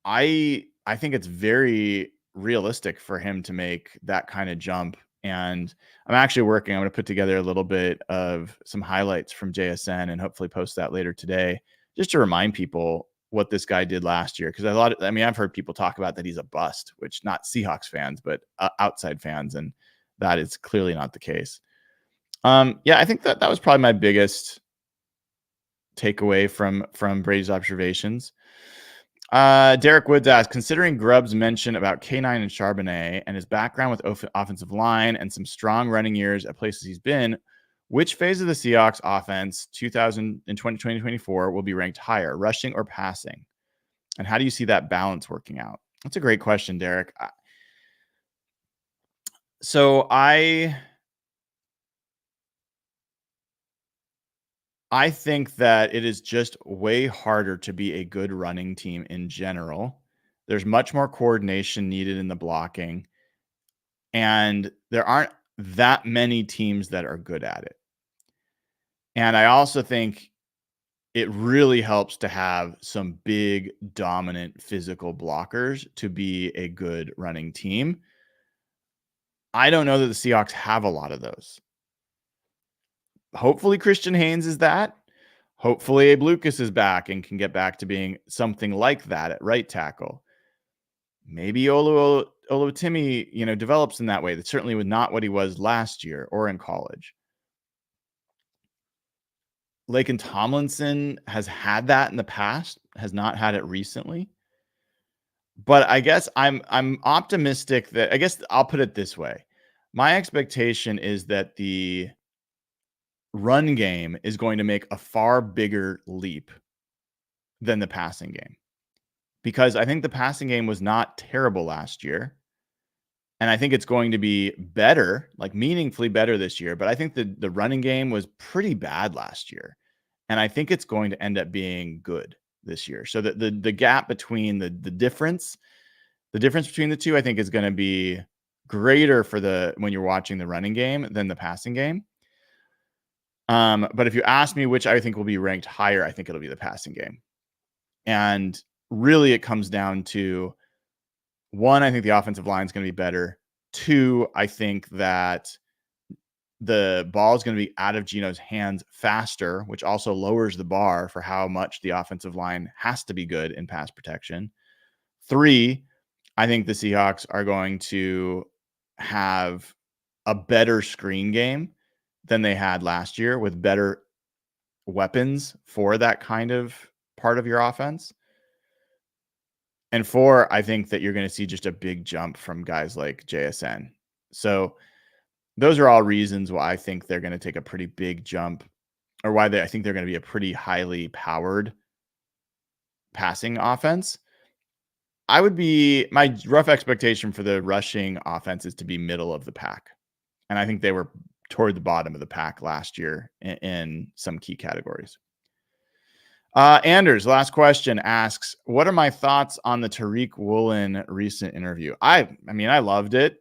I think it's very realistic for him to make that kind of jump. And I'm going to put together a little bit of some highlights from JSN and hopefully post that later today, just to remind people what this guy did last year. Because I've heard people talk about that he's a bust, which not Seahawks fans, but outside fans. And that is clearly not the case. I think that was probably my biggest takeaway from Brady's observations. Derek Woods asked, considering Grubb's mention about K9 and Charbonnet and his background with offensive line and some strong running years at places he's been, which phase of the Seahawks offense 2024 will be ranked higher, rushing or passing? And how do you see that balance working out? That's a great question, Derek. So I think that it is just way harder to be a good running team in general. There's much more coordination needed in the blocking, and there aren't that many teams that are good at it. And I also think it really helps to have some big, dominant physical blockers to be a good running team. I don't know that the Seahawks have a lot of those. Hopefully Christian Haynes is that. Hopefully Abe Lucas is back and can get back to being something like that at right tackle. Maybe Oluwatimi, develops in that way. That certainly was not what he was last year or in college. Laken Tomlinson has had that in the past, has not had it recently. But I guess I'm optimistic that, I guess I'll put it this way. My expectation is that the run game is going to make a far bigger leap than the passing game, because I think the passing game was not terrible last year. And I think it's going to be better, like meaningfully better this year. But I think the running game was pretty bad last year. And I think it's going to end up being good this year. So that the gap between the difference between the two, I think, is going to be greater when you're watching the running game than the passing game. But if you ask me which I think will be ranked higher, I think it'll be the passing game. And really it comes down to, one, I think the offensive line is going to be better. Two, I think that the ball is going to be out of Geno's hands faster, which also lowers the bar for how much the offensive line has to be good in pass protection. Three, I think the Seahawks are going to have a better screen game than they had last year, with better weapons for that kind of part of your offense. And four, I think that you're going to see just a big jump from guys like JSN. So those are all reasons why I think they're going to take a pretty big jump, or why I think they're going to be a pretty highly powered passing offense. My rough expectation for the rushing offense is to be middle of the pack. And I think they were toward the bottom of the pack last year in some key categories. Anders, last question, asks, what are my thoughts on the Tariq Woolen recent interview? I mean, I loved it.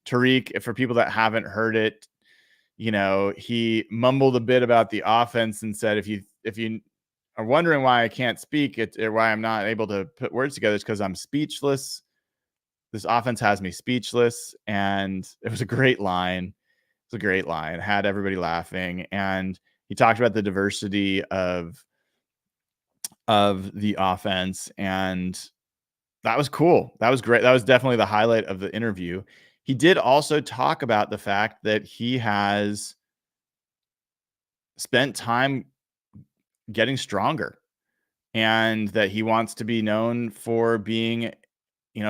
Tariq, for people that haven't heard it, he mumbled a bit about the offense and said, if you are wondering why I can't speak, or why I'm not able to put words together, it's because I'm speechless. This offense has me speechless. And it was a great line. It's a great line. It had everybody laughing. And he talked about the diversity of the offense. And that was cool. That was great. That was definitely the highlight of the interview. He did also talk about the fact that he has spent time getting stronger and that he wants to be known for being,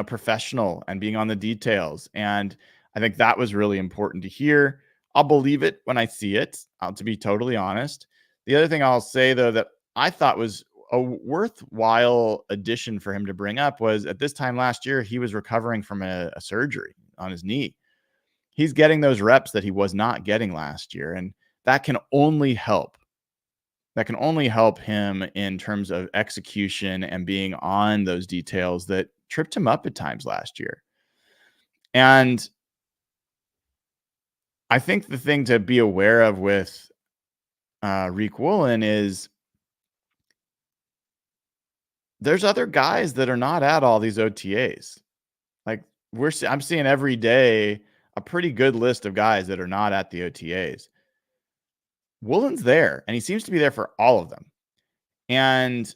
professional and being on the details. And I think that was really important to hear. I'll believe it when I see it, to be totally honest. The other thing I'll say, though, that I thought was a worthwhile addition for him to bring up was at this time last year, he was recovering from a surgery on his knee. He's getting those reps that he was not getting last year. And that can only help. That can only help him in terms of execution and being on those details that tripped him up at times last year. And I think the thing to be aware of with Tariq Woolen is there's other guys that are not at all these OTAs. Like I'm seeing every day a pretty good list of guys that are not at the OTAs. Woolen's there, and he seems to be there for all of them. And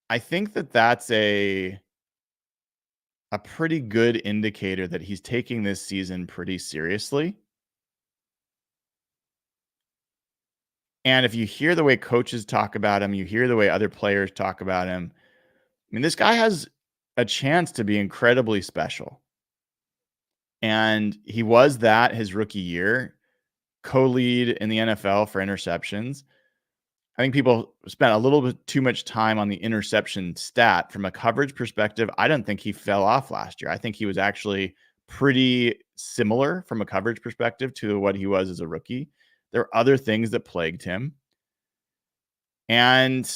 I think that that's a pretty good indicator that he's taking this season pretty seriously. And if you hear the way coaches talk about him, you hear the way other players talk about him, I mean, this guy has a chance to be incredibly special. And he was that his rookie year, co-lead in the NFL for interceptions. I think people spent a little bit too much time on the interception stat. From a coverage perspective, I don't think he fell off last year. I think he was actually pretty similar from a coverage perspective to what he was as a rookie. There are other things that plagued him. And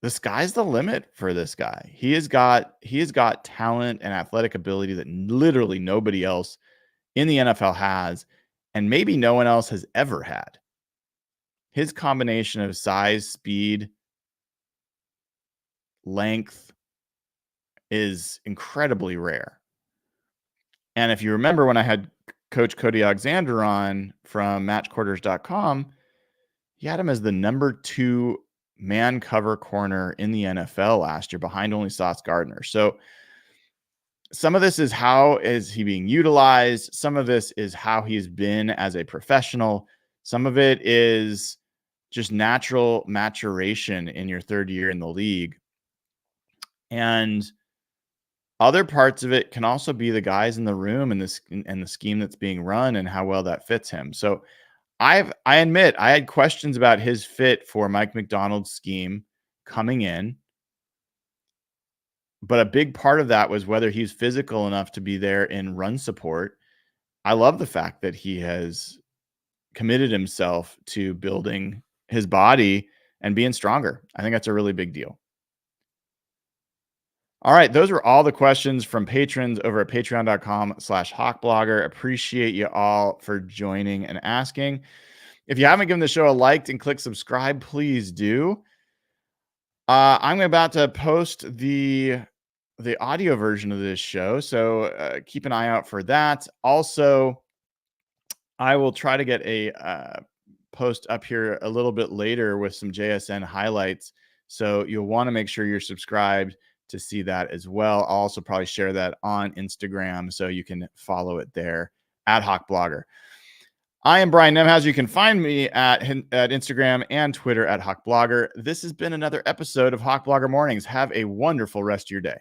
the sky's the limit for this guy. He has got talent and athletic ability that literally nobody else in the NFL has, and maybe no one else has ever had. His combination of size, speed, length is incredibly rare. And if you remember when I had Coach Cody Alexander on from matchquarters.com, he had him as the number 2 man cover corner in the NFL last year, behind only Sauce Gardner. So some of this is how is he being utilized. Some of this is how he's been as a professional. Some of it is just natural maturation in your third year in the league. And other parts of it can also be the guys in the room and the scheme that's being run and how well that fits him. So I admit I had questions about his fit for Mike Macdonald's scheme coming in. But a big part of that was whether he's physical enough to be there in run support. I love the fact that he has committed himself to building his body and being stronger. I think that's a really big deal. All right. Those were all the questions from patrons over at patreon.com/hawkblogger. Appreciate you all for joining and asking. If you haven't given the show a like and click subscribe, please do. I'm about to post the audio version of this show, so keep an eye out for that. Also, I will try to get a post up here a little bit later with some JSN highlights, so you'll want to make sure you're subscribed to see that as well. I'll also probably share that on Instagram, so you can follow it there at hawkblogger. I am Brian Nemhauser. You can find me at Instagram and Twitter at hawkblogger. This has been another episode of Hawk Blogger Mornings. Have a wonderful rest of your day.